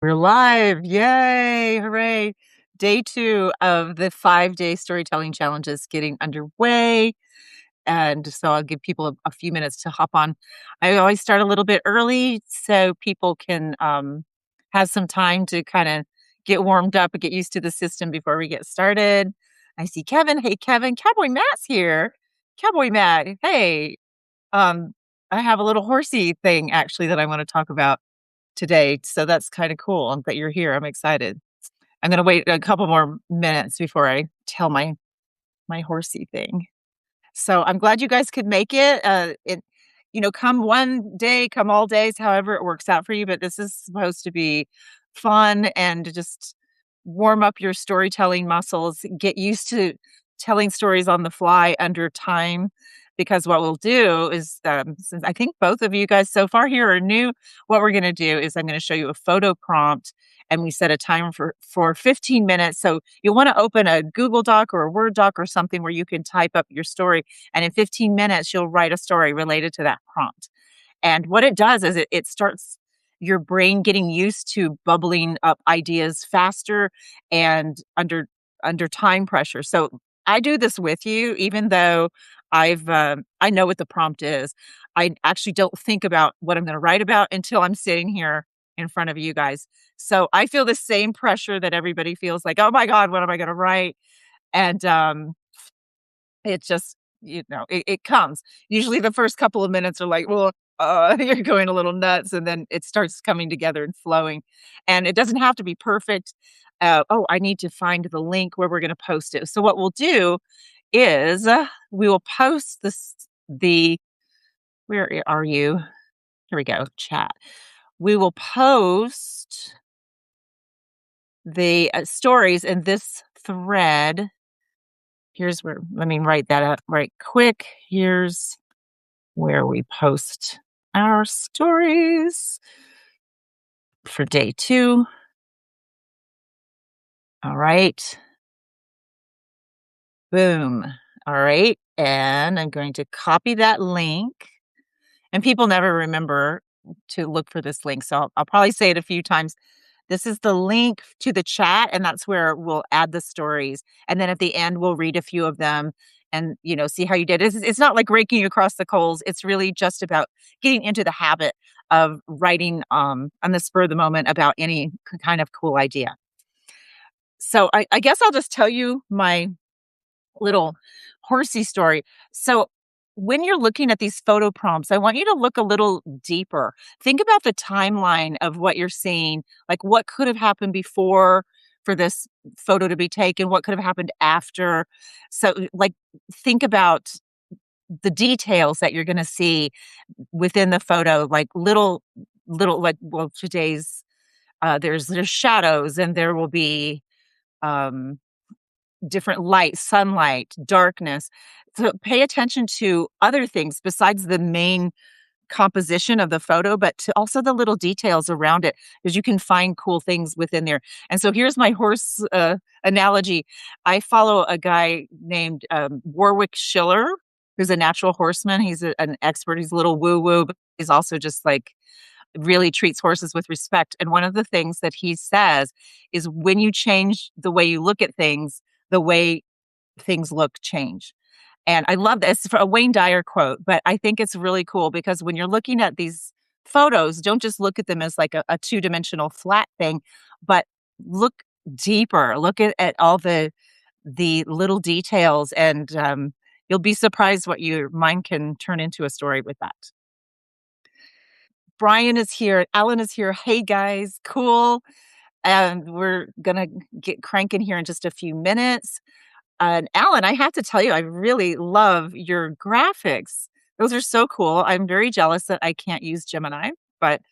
We're live. Yay. Hooray. Day 2 of the 5-day storytelling challenge is getting underway. And so I'll give people a few minutes to hop on. I always start a little bit early so people can have some time to kind of get warmed up and get used to the system before we get started. I see Kevin. Hey, Kevin. Cowboy Matt's here. Cowboy Matt. Hey. Um, I have a little horsey thing actually that I want to talk about today. So that's kind of cool that you're here. I'm excited. I'm going to wait a couple more minutes before I tell my horsey thing. So I'm glad you guys could make it. Come one day, come all days, however it works out for you. But this is supposed to be fun and to just warm up your storytelling muscles, get used to telling stories on the fly under time. Because what we'll do is, since I think both of you guys so far here are new, what we're going to do is I'm going to show you a photo prompt and we set a timer for 15 minutes. So you'll want to open a Google Doc or a Word doc or something where you can type up your story. And in 15 minutes, you'll write a story related to that prompt. And what it does is it starts your brain getting used to bubbling up ideas faster and under time pressure. So I do this with you, even though I know what the prompt is. I actually don't think about what I'm going to write about until I'm sitting here in front of you guys. So I feel the same pressure that everybody feels like, oh my God, what am I going to write? And it just, it comes. Usually the first couple of minutes are like, well, you're going a little nuts. And then it starts coming together and flowing. And it doesn't have to be perfect. I need to find the link where we're going to post it. So what we'll do is we will post where are you? Here we go, chat. We will post the stories in this thread. Here's where, let me write that up right quick. Here's where we post our stories for day 2. All right. Boom. All right. And I'm going to copy that link. And people never remember to look for this link. So I'll probably say it a few times. This is the link to the chat, and that's where we'll add the stories. And then at the end, we'll read a few of them and, see how you did. It's not like raking across the coals. It's really just about getting into the habit of writing on the spur of the moment about any kind of cool idea. So I guess I'll just tell you my little horsey story. So when you're looking at these photo prompts, I want you to look a little deeper. Think about the timeline of what you're seeing, like what could have happened before for this photo to be taken, what could have happened after. So like think about the details that you're going to see within the photo, like little like well today's there's shadows and there will be um different light, sunlight, darkness. So pay attention to other things besides the main composition of the photo, but to also the little details around it, because you can find cool things within there. And so here's my horse analogy. I follow a guy named Warwick Schiller, who's a natural horseman. He's an expert. He's a little woo-woo, but he's also just like really treats horses with respect. And one of the things that he says is when you change the way you look at things, the way things look change. And I love this for a Wayne Dyer quote, but I think it's really cool because when you're looking at these photos, don't just look at them as like a two-dimensional flat thing, but look deeper. Look at all the little details, and you'll be surprised what your mind can turn into a story with that. Brian is here. Alan is here. Hey guys, cool. And we're gonna get cranking here in just a few minutes. And Alan, I have to tell you, I really love your graphics. Those are so cool. I'm very jealous that I can't use Gemini, but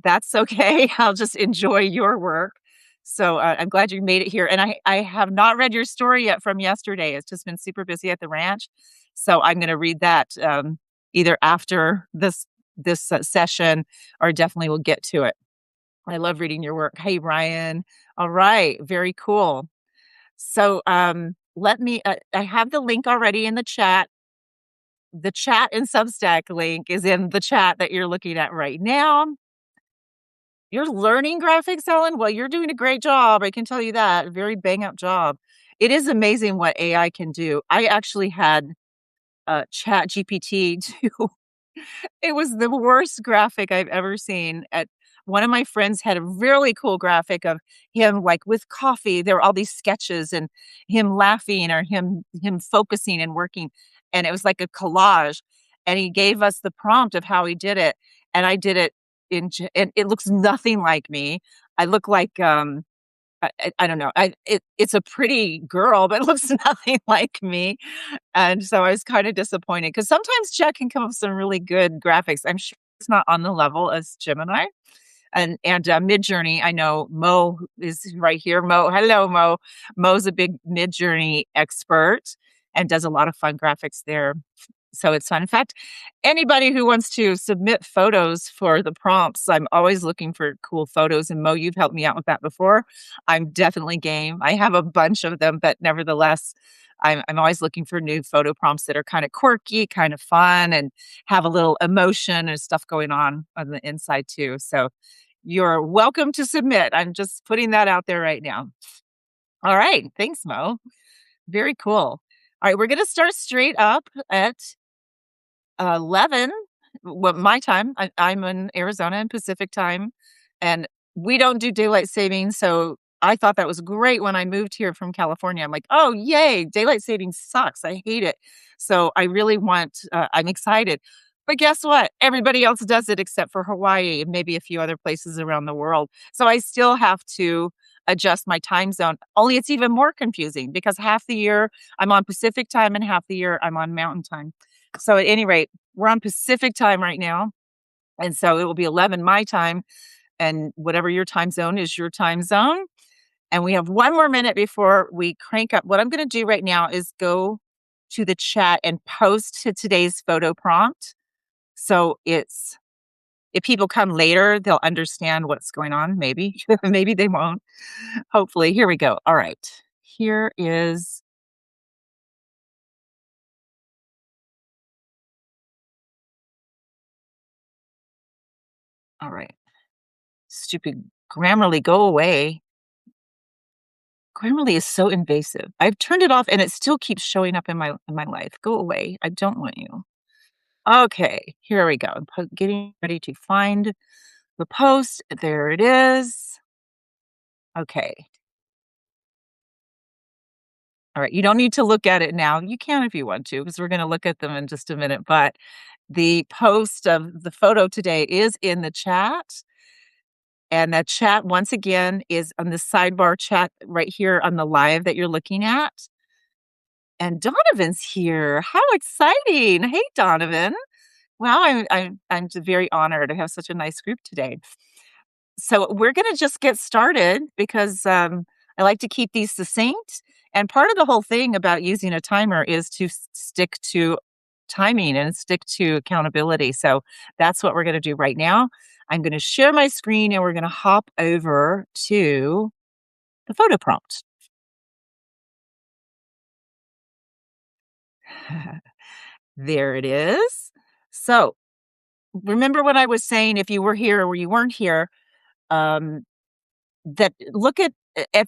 that's okay. I'll just enjoy your work. So I'm glad you made it here. And I have not read your story yet from yesterday. It's just been super busy at the ranch. So I'm going to read that either after this session or definitely we'll get to it. I love reading your work. Hey, Ryan. All right. Very cool. So let me, I have the link already in the chat. The chat and Substack link is in the chat that you're looking at right now. You're learning graphics, Ellen? Well, you're doing a great job, I can tell you that, a very bang up job. It is amazing what AI can do. I actually had, ChatGPT do it was the worst graphic I've ever seen at one of my friends had a really cool graphic of him, like, with coffee, there were all these sketches and him laughing or him focusing and working, and it was like a collage, and he gave us the prompt of how he did it, and I did it and it looks nothing like me. I look like, I don't know, it's a pretty girl, but it looks nothing like me. And so I was kinda disappointed because sometimes Chat can come up with some really good graphics. I'm sure it's not on the level as Gemini. And Midjourney, I know Mo who is right here. Mo, hello, Mo. Mo's a big Midjourney expert and does a lot of fun graphics there. So it's fun. In fact, anybody who wants to submit photos for the prompts, I'm always looking for cool photos. And Mo, you've helped me out with that before. I'm definitely game. I have a bunch of them, but nevertheless, I'm always looking for new photo prompts that are kind of quirky, kind of fun, and have a little emotion and stuff going on the inside too. So you're welcome to submit. I'm just putting that out there right now. All right. Thanks, Mo. Very cool. All right. We're going to start straight up at 11, well, my time. I'm in Arizona in Pacific time, and we don't do daylight savings, so I thought that was great when I moved here from California. I'm like, "Oh, yay, daylight savings sucks, I hate it." So I really want I'm excited. But guess what? Everybody else does it except for Hawaii and maybe a few other places around the world. So I still have to adjust my time zone, only it's even more confusing because half the year I'm on Pacific time and half the year I'm on Mountain time. So at any rate, we're on Pacific time right now, and so it will be 11 my time, and whatever your time zone is your time zone, and we have 1 more minute before we crank up. What I'm gonna do right now is go to the chat and post to today's photo prompt, so it's if people come later, they'll understand what's going on, maybe. Maybe they won't. Hopefully. Here we go. Alright. Here is alright. Stupid Grammarly, go away. Grammarly is so invasive. I've turned it off and it still keeps showing up in my life. Go away. I don't want you. Okay, here we go. Getting ready to find the post. There it is. Okay. All right. You don't need to look at it now. You can if you want to, because we're going to look at them in just a minute. But the post of the photo today is in the chat. And that chat, once again, is on the sidebar chat right here on the live that you're looking at. And Donovan's here. How exciting. Hey, Donovan. Wow, I'm just very honored to have such a nice group today. So we're gonna just get started because, I like to keep these succinct, and part of the whole thing about using a timer is to stick to timing and stick to accountability, so that's what we're gonna do right now. I'm gonna share my screen, and we're gonna hop over to the photo prompt. There it is. So, remember what I was saying if you were here or you weren't here, um, that look at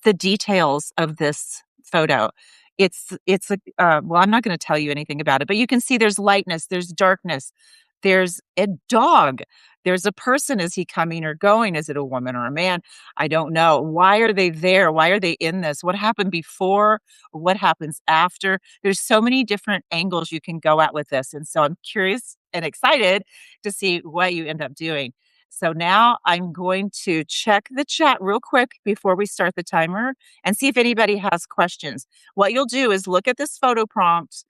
the details of this photo. It's a well, I'm not gonna tell you anything about it, but you can see there's lightness, there's darkness, there's a dog, there's a person. Is he coming or going? Is it a woman or a man? I don't know. Why are they there? Why are they in this? What happened before? What happens after? There's so many different angles you can go at with this, and so I'm curious and excited to see what you end up doing. So now I'm going to check the chat real quick before we start the timer and see if anybody has questions. What you'll do is look at this photo prompt,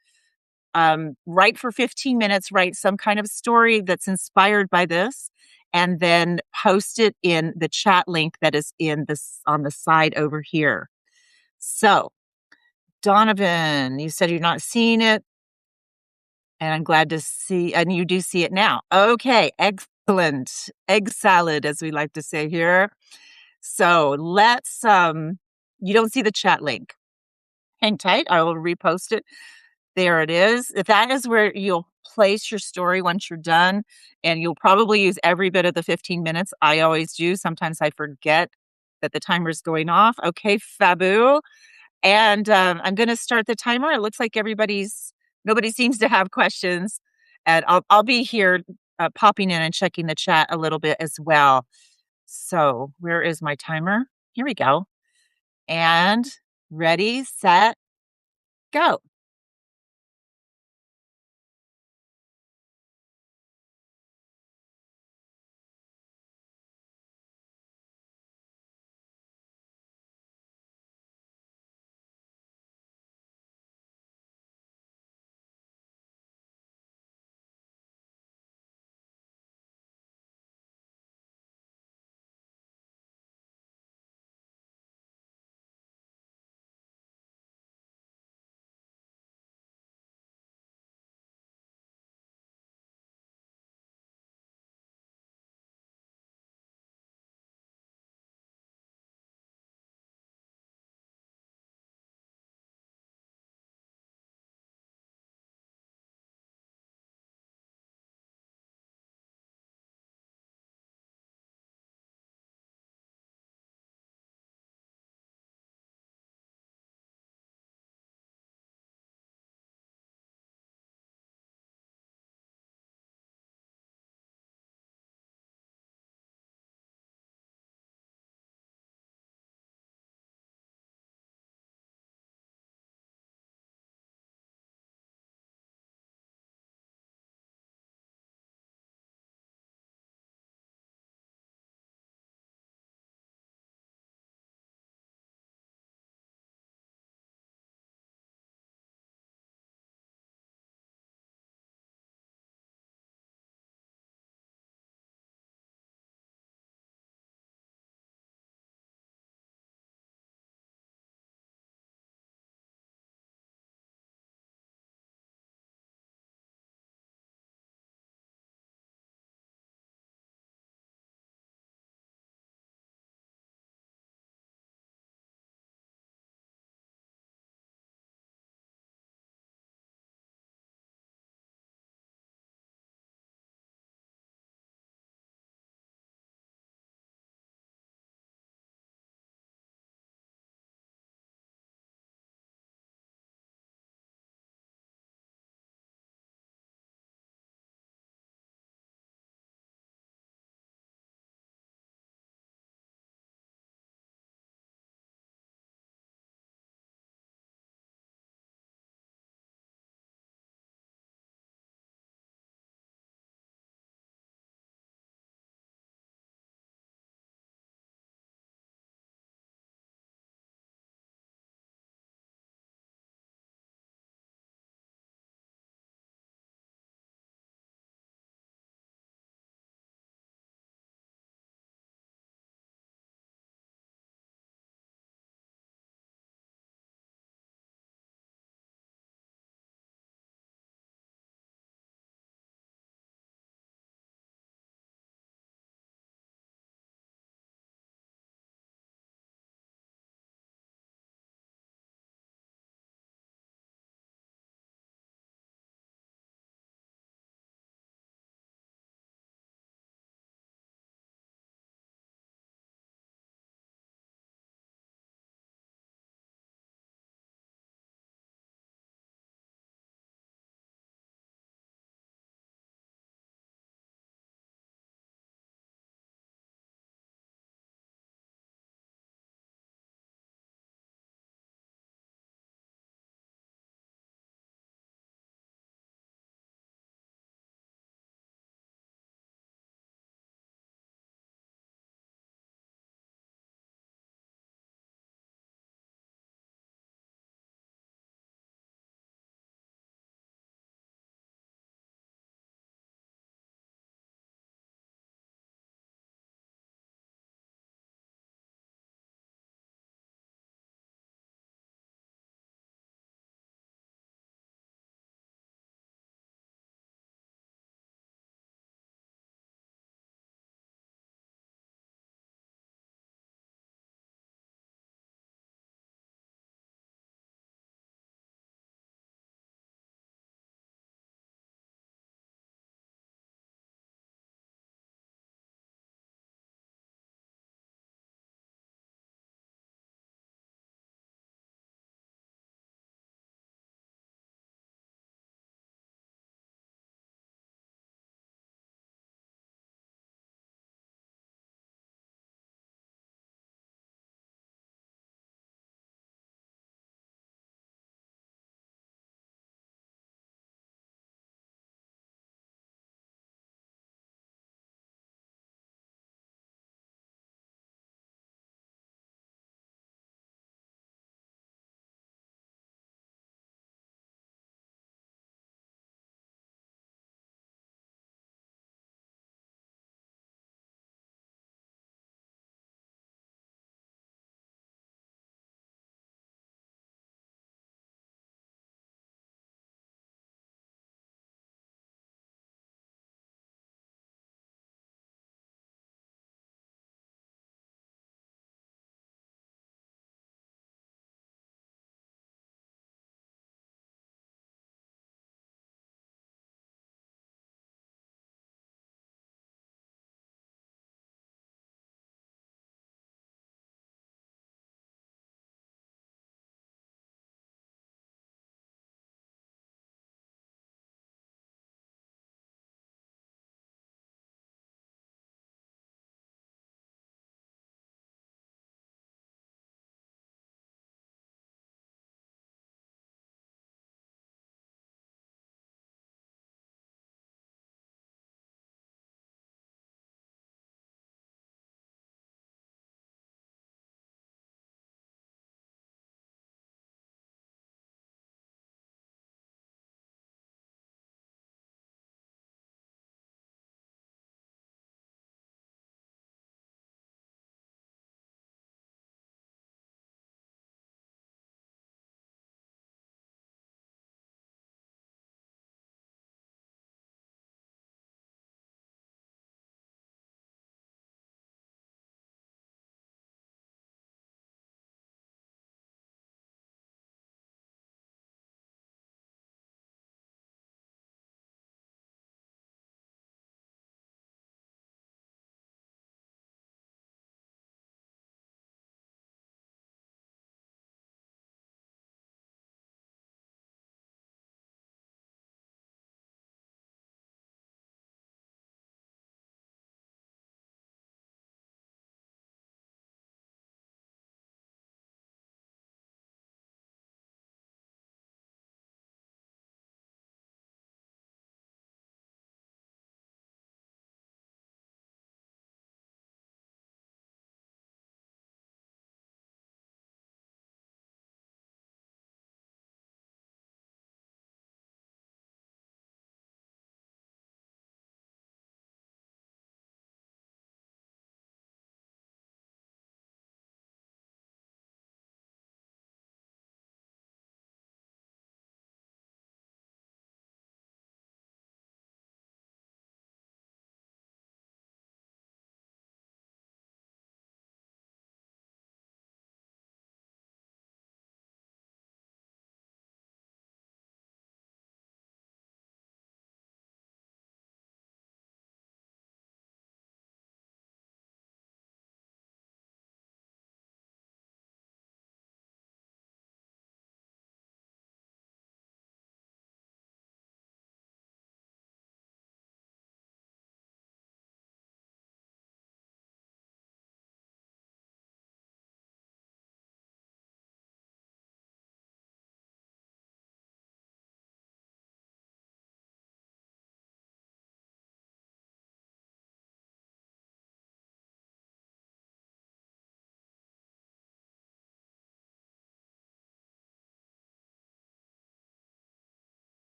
write for 15 minutes, write some kind of story that's inspired by this, and then post it in the chat link that is in this on the side over here. So, Donovan, you said you're not seeing it, and I'm glad to see, and you do see it now. Okay, excellent. Egg salad, as we like to say here. So you don't see the chat link. Hang tight. I will repost it. There it is. That is where you'll place your story once you're done, and you'll probably use every bit of the 15 minutes. I always do. Sometimes I forget that the timer's going off. Okay, Fabu. And, I'm gonna start the timer. It looks like nobody seems to have questions, and I'll be here, popping in and checking the chat a little bit as well. So, where is my timer? Here we go. And ready, set, go.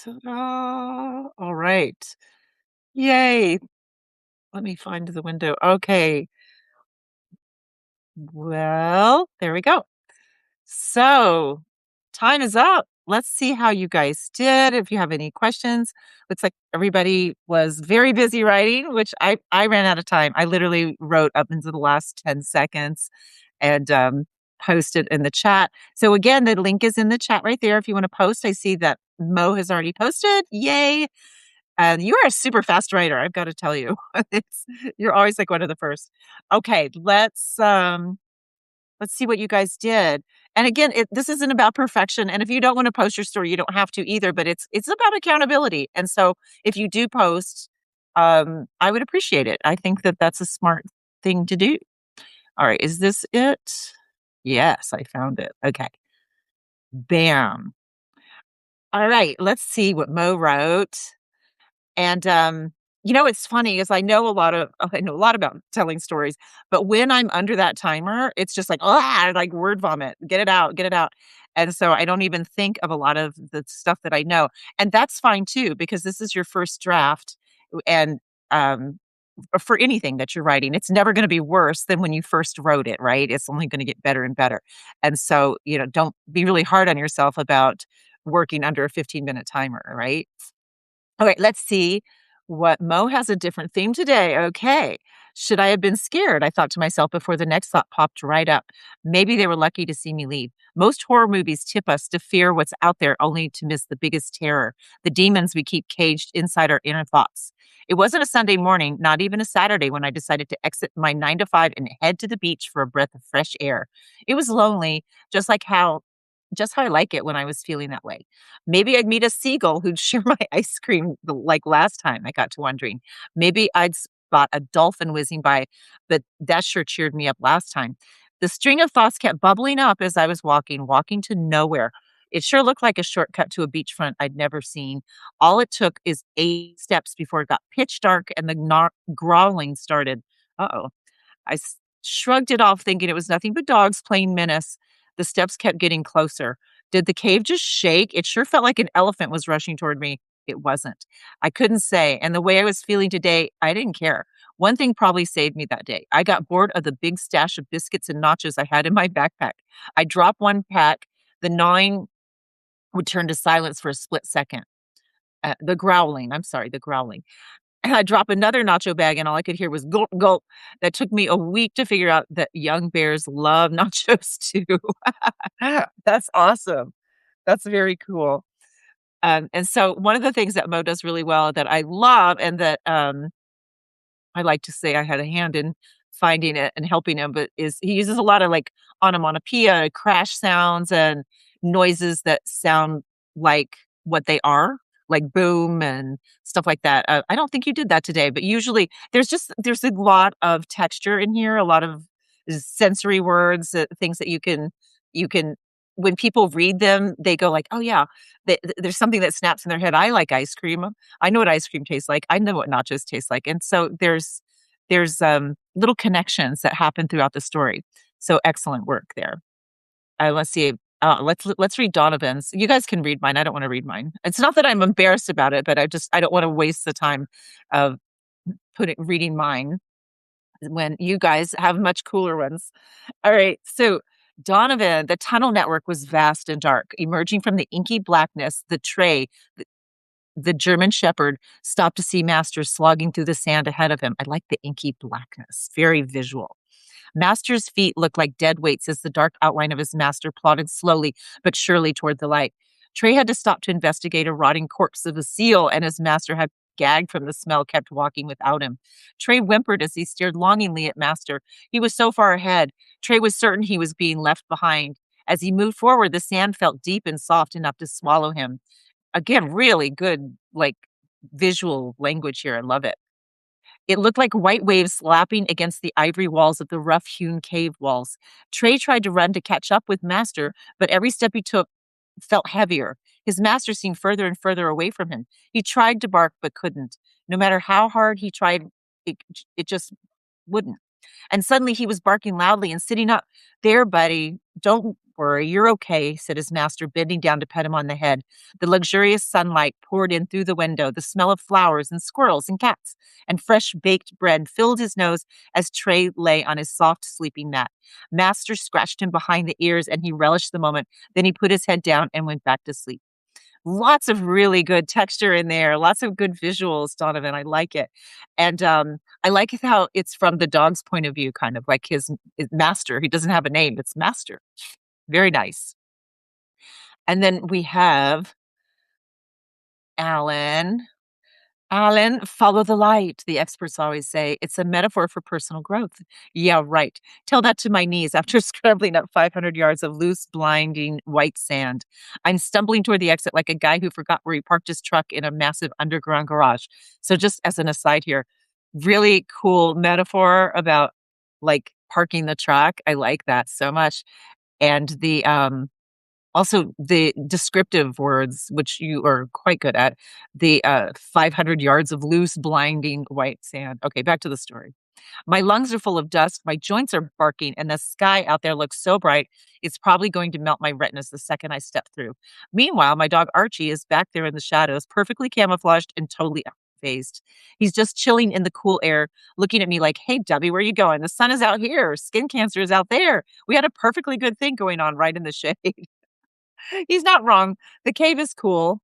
Ta-da! All right. Yay. Let me find the window. Okay. Well, there we go. So, time is up. Let's see how you guys did. If you have any questions, looks like everybody was very busy writing, which I ran out of time. I literally wrote up into the last 10 seconds and posted in the chat. So again, the link is in the chat right there. If you want to post, I see that Mo has already posted. Yay! And you are a super fast writer. I've got to tell you, you're always like one of the first. Okay, let's see what you guys did. And again, this isn't about perfection. And if you don't want to post your story, you don't have to either. But it's about accountability. And so if you do post, I would appreciate it. I think that that's a smart thing to do. All right, is this it? Yes, I found it. Okay, bam. All right, let's see what Mo wrote. And, it's funny is I know a lot about telling stories, but when I'm under that timer, it's just like, "Ah," like word vomit. Get it out, get it out. And so I don't even think of a lot of the stuff that I know. And that's fine too, because this is your first draft and, for anything that you're writing, it's never gonna be worse than when you first wrote it, right? It's only gonna get better and better. And so, don't be really hard on yourself about working under a 15-minute timer, right? Okay, let's see what Mo has a different theme today. Okay. Should I have been scared? I thought to myself before the next thought popped right up. Maybe they were lucky to see me leave. Most horror movies tip us to fear what's out there only to miss the biggest terror, the demons we keep caged inside our inner thoughts. It wasn't a Sunday morning, not even a Saturday, when I decided to exit my 9 to 5 and head to the beach for a breath of fresh air. It was lonely, just how I like it when I was feeling that way. Maybe I'd meet a seagull who'd share my ice cream like last time. I got to wondering. Maybe I'd spot a dolphin whizzing by, but that sure cheered me up last time. The string of thoughts kept bubbling up as I was walking to nowhere. It sure looked like a shortcut to a beachfront I'd never seen. All it took is 8 steps before it got pitch dark and the growling started. Uh-oh. Shrugged it off, thinking it was nothing but dogs playing menace. The steps kept getting closer. Did the cave just shake? It sure felt like an elephant was rushing toward me. It wasn't. I couldn't say. And the way I was feeling today, I didn't care. One thing probably saved me that day. I got bored of the big stash of biscuits and nachos I had in my backpack. I dropped one pack. The gnawing would turn to silence for a split second. The growling. And I drop another nacho bag, and all I could hear was gulp, gulp. That took me a week to figure out that young bears love nachos too. That's awesome. That's very cool. And so one of the things that Mo does really well that I love and that I like to say I had a hand in finding it and helping him, but is he uses a lot of like onomatopoeia, crash sounds, and noises that sound like what they are, like boom and stuff like that. I don't think you did that today, but usually there's a lot of texture in here, a lot of sensory words, things that you can when people read them, they go like, oh yeah, there's something that snaps in their head. I like ice cream. I know what ice cream tastes like. I know what nachos taste like. And so there's little connections that happen throughout the story. So excellent work there. Let's see. Let's read Donovan's. You guys can read mine. I don't want to read mine. It's not that I'm embarrassed about it, but I don't want to waste the time of reading mine when you guys have much cooler ones. All right. So Donovan, the tunnel network was vast and dark. Emerging from the inky blackness, the German shepherd, stopped to see Master slogging through the sand ahead of him. I like the inky blackness, very visual. Master's feet looked like dead weights as the dark outline of his master plodded slowly but surely toward the light. Trey had to stop to investigate a rotting corpse of a seal, and his master had gagged from the smell, kept walking without him. Trey whimpered as he stared longingly at Master. He was so far ahead. Trey was certain he was being left behind. As he moved forward, the sand felt deep and soft enough to swallow him. Again, really good, like, visual language here. I love it. It looked like white waves lapping against the ivory walls of the rough-hewn cave walls. Trey tried to run to catch up with Master, but every step he took felt heavier. His master seemed further and further away from him. He tried to bark, but couldn't. No matter how hard he tried, it just wouldn't. And suddenly he was barking loudly and sitting up. There, buddy, don't worry, you're okay, said his master, bending down to pet him on the head. The luxurious sunlight poured in through the window. The smell of flowers and squirrels and cats and fresh baked bread filled his nose as Trey lay on his soft sleeping mat. Master scratched him behind the ears and he relished the moment. Then he put his head down and went back to sleep. Lots of really good texture in there, lots of good visuals, Donovan, I like it. And, I like how it's from the dog's point of view, kind of like his master. He doesn't have a name, it's Master. Very nice. And then we have Alan. Alan, follow the light, the experts always say. It's a metaphor for personal growth. Yeah, right. Tell that to my knees after scrambling up 500 yards of loose, blinding white sand. I'm stumbling toward the exit like a guy who forgot where he parked his truck in a massive underground garage. So, just as an aside here, really cool metaphor about like parking the truck. I like that so much. And also, the descriptive words, which you are quite good at, the 500 yards of loose, blinding white sand. Okay, back to the story. My lungs are full of dust, my joints are barking, and the sky out there looks so bright, it's probably going to melt my retinas the second I step through. Meanwhile, my dog Archie is back there in the shadows, perfectly camouflaged and totally phased. He's just chilling in the cool air, looking at me like, hey, Debbie, where are you going? The sun is out here. Skin cancer is out there. We had a perfectly good thing going on right in the shade. He's not wrong. The cave is cool.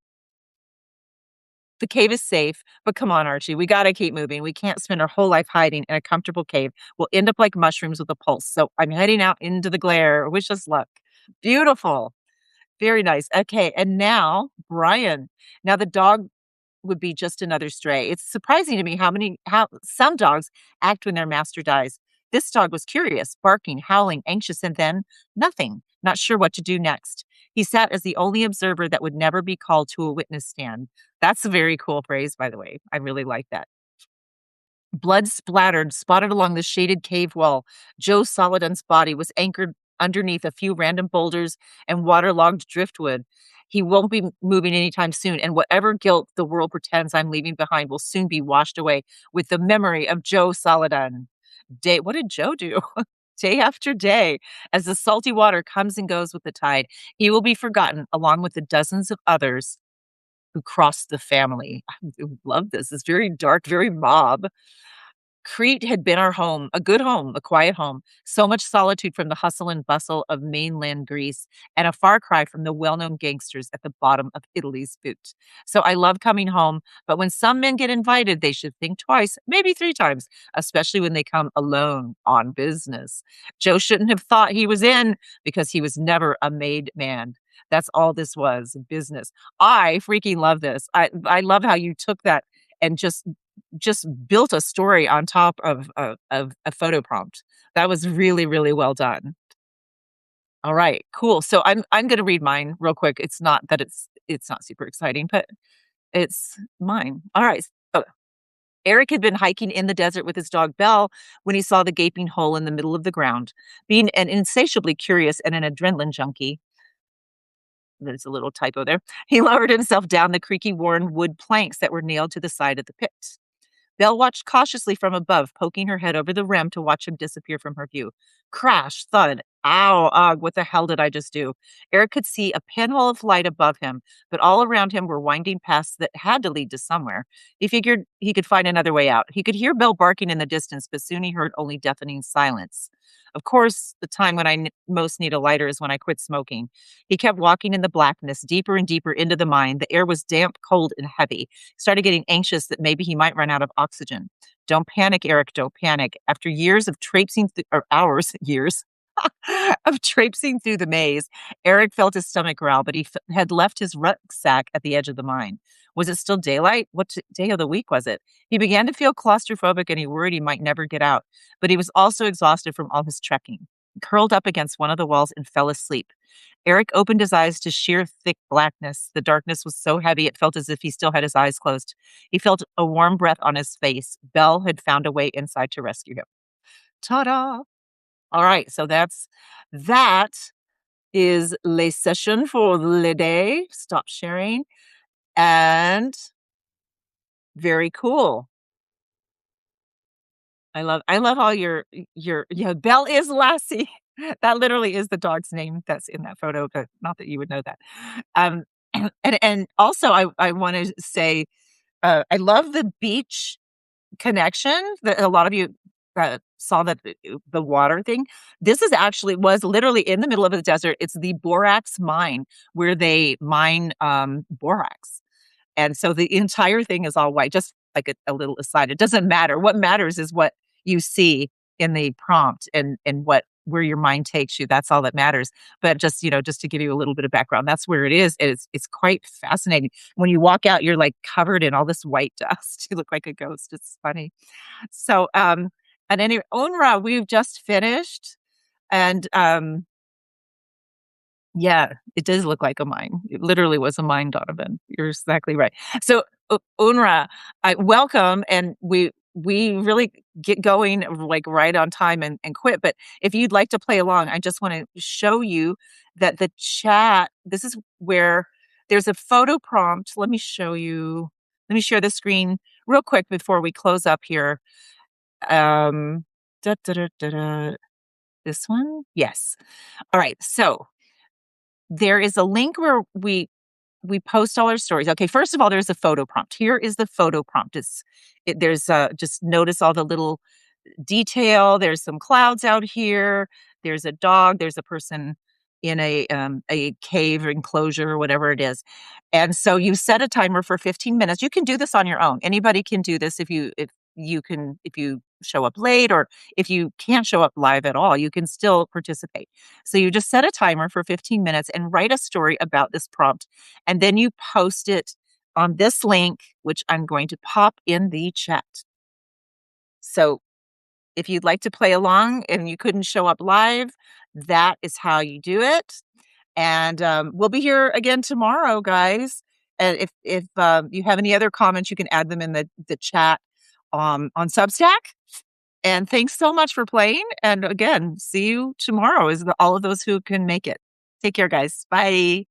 The cave is safe, but come on, Archie, we gotta keep moving. We can't spend our whole life hiding in a comfortable cave. We'll end up like mushrooms with a pulse. So I'm heading out into the glare. Wish us luck. Beautiful. Very nice. Okay, and now Brian. Now the dog would be just another stray. It's surprising to me how some dogs act when their master dies. This dog was curious, barking, howling, anxious, and then nothing, not sure what to do next. He sat as the only observer that would never be called to a witness stand. That's a very cool phrase, by the way. I really like that. Blood splattered, spotted along the shaded cave wall. Joe Solidon's body was anchored underneath a few random boulders and waterlogged driftwood. He won't be moving anytime soon, and whatever guilt the world pretends I'm leaving behind will soon be washed away with the memory of Joe Solidon. What did Joe do? Day after day, as the salty water comes and goes with the tide, he will be forgotten along with the dozens of others who crossed the family. I love this. It's very dark, very mob. Crete had been our home, a good home, a quiet home, so much solitude from the hustle and bustle of mainland Greece, and a far cry from the well known gangsters at the bottom of Italy's boot. So I love coming home, but when some men get invited, they should think twice, maybe three times, especially when they come alone on business. Joe shouldn't have thought he was in because he was never a made man. That's all this was, business. I freaking love this. I love how you took that and just built a story on top of a photo prompt. That was really, really well done. All right, cool. So I'm gonna read mine real quick. It's not that it's not super exciting, but it's mine. All right. So Eric had been hiking in the desert with his dog Belle when he saw the gaping hole in the middle of the ground. Being an insatiably curious and an adrenaline junkie, there's a little typo there. He lowered himself down the creaky, worn wood planks that were nailed to the side of the pit. Belle watched cautiously from above, poking her head over the rim to watch him disappear from her view. Crash, thud. Ow, ugh, what the hell did I just do? Eric could see a pinhole of light above him, but all around him were winding paths that had to lead to somewhere. He figured he could find another way out. He could hear Belle barking in the distance, but soon he heard only deafening silence. Of course, the time when I most need a lighter is when I quit smoking. He kept walking in the blackness, deeper and deeper into the mine. The air was damp, cold, and heavy. Started getting anxious that maybe he might run out of oxygen. Don't panic, Eric, don't panic. After years of traipsing, or hours, years of traipsing through the maze, Eric felt his stomach growl, but he had left his rucksack at the edge of the mine. Was it still daylight? What day of the week was it? He began to feel claustrophobic and he worried he might never get out, but he was also exhausted from all his trekking. He curled up against one of the walls and fell asleep. Eric opened his eyes to sheer thick blackness. The darkness was so heavy it felt as if he still had his eyes closed. He felt a warm breath on his face. Belle had found a way inside to rescue him. Ta-da! All right, so that is les session for le day. Stop sharing. And very cool. I love all your yeah, Belle is Lassie. That literally is the dog's name that's in that photo, but not that you would know that. Um, and also I wanna say, I love the beach connection that a lot of you, saw that the water thing. This is actually was literally in the middle of the desert. It's the borax mine where they mine, borax. And so the entire thing is all white, just like a little aside. It doesn't matter. What matters is what you see in the prompt and what where your mind takes you. That's all that matters. But just, just to give you a little bit of background, that's where it is. It's quite fascinating. When you walk out, you're like covered in all this white dust. You look like a ghost. It's funny. So and anyway, UNRWA, we've just finished. And yeah, it does look like a mine. It literally was a mine, Donovan. You're exactly right. So, UNRWA, I welcome, and we really get going, like, right on time and quit, but if you'd like to play along, I just wanna show you that the chat this is where there's a photo prompt. Let me show you let me share the screen real quick before we close up here. Um, da, da, da, da, da. This one? Yes. Alright, so there is a link where we post all our stories. Okay, first of all, there's a photo prompt. Here is the photo prompt. There's just notice all the little detail. There's some clouds out here. There's a dog. There's a person in a cave or enclosure or whatever it is. And so you set a timer for 15 minutes. You can do this on your own. Anybody can do this if you show up late or if you can't show up live at all, you can still participate. So you just set a timer for 15 minutes and write a story about this prompt. And then you post it on this link, which I'm going to pop in the chat. So if you'd like to play along and you couldn't show up live, that is how you do it. And we'll be here again tomorrow, guys. And if you have any other comments, you can add them in the chat on Substack. And thanks so much for playing. And again, see you tomorrow. Is all of those who can make it. Take care, guys. Bye.